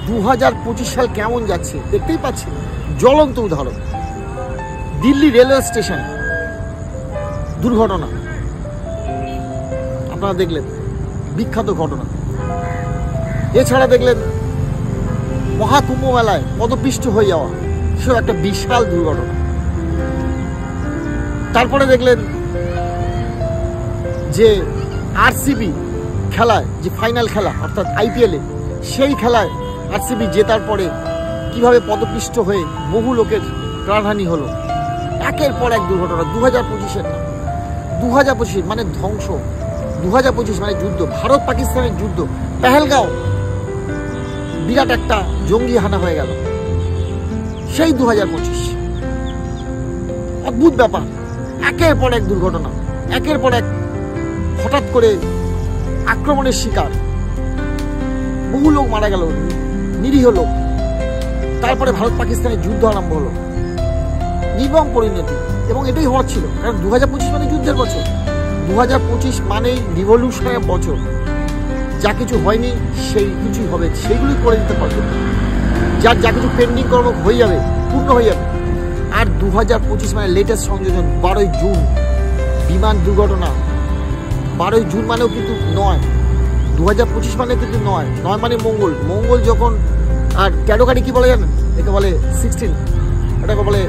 2025 সাল কেমন যাচ্ছে দেখতেই পাচ্ছেন। জ্বলন্ত উদাহরণ দিল্লি রেলওয়ে স্টেশন দুর্ঘটনা, আপনারা দেখলেন, বিখ্যাত ঘটনা। এছাড়া দেখলেন মহাকুম্ভ মেলায় পদপিষ্ট হয়ে যাওয়া, সেও একটা বিশাল দুর্ঘটনা। তারপরে দেখলেন যে আরসিবি খেলায়, যে ফাইনাল খেলা অর্থাৎ আইপিএলে, সেই খেলায় আরসিবি জেতার পরে কিভাবে পদপিষ্ট হয়ে বহু লোকের প্রাণহানি হলো। একের পর এক দুর্ঘটনা। 2025-এর না, 2025 মানে ধ্বংস, 2025 মানে যুদ্ধ, ভারত পাকিস্তানের যুদ্ধ, পেহেলগাঁও বিরাট একটা জঙ্গি হানা হয়ে গেল, সেই 2025। অদ্ভুত ব্যাপার, একের পর এক দুর্ঘটনা, একের পর এক হঠাৎ করে আক্রমণের শিকার, বহু লোক মারা গেল, নিরীহ লোক। তারপরে ভারত পাকিস্তানের যুদ্ধ আরম্ভ হলো, নির্মম পরিণতি। এবং এটাই হওয়ার ছিল, কারণ 2025 মানে যুদ্ধের বছর, 2025 মানেই রিভলিউশনের বছর। যা কিছু হয়নি সেই কিছুই হবে, সেইগুলি করে দিতে পারবে। যা কিছু পেন্ডিং কর্ম হয়ে যাবে, পূর্ণ হয়ে যাবে। আর 2025 মানে লেটেস্ট সংযোজন 12ই জুন বিমান দুর্ঘটনা। 12ই জুন মানেও কিন্তু নয়, 2025 মানে কিন্তু নয় মানে মঙ্গল। মঙ্গল যখন, আর 13 গাড়ি কি বলে জানেন, একে বলে 16, এটাকে বলে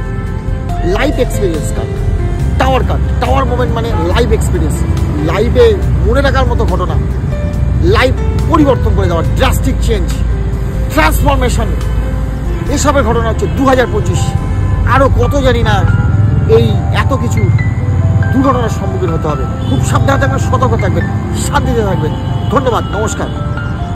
live experience card, tower card. Tower moment মানে লাইভ এক্সপিরিয়েন্স, লাইভে মনে রাখার মতো ঘটনা, লাইভ পরিবর্তন করে দেওয়া, ড্রাস্টিক চেঞ্জ, ট্রান্সফরমেশন, এসবের ঘটনা হচ্ছে 2025। আরও কত জানি না, এই এত কিছু দুর্ঘটনার সম্মুখীন হতে হবে। খুব সাবধানে থাকবেন, সতর্ক থাকবেন, শান্তিতে থাকবেন। ধন্যবাদ, নমস্কার।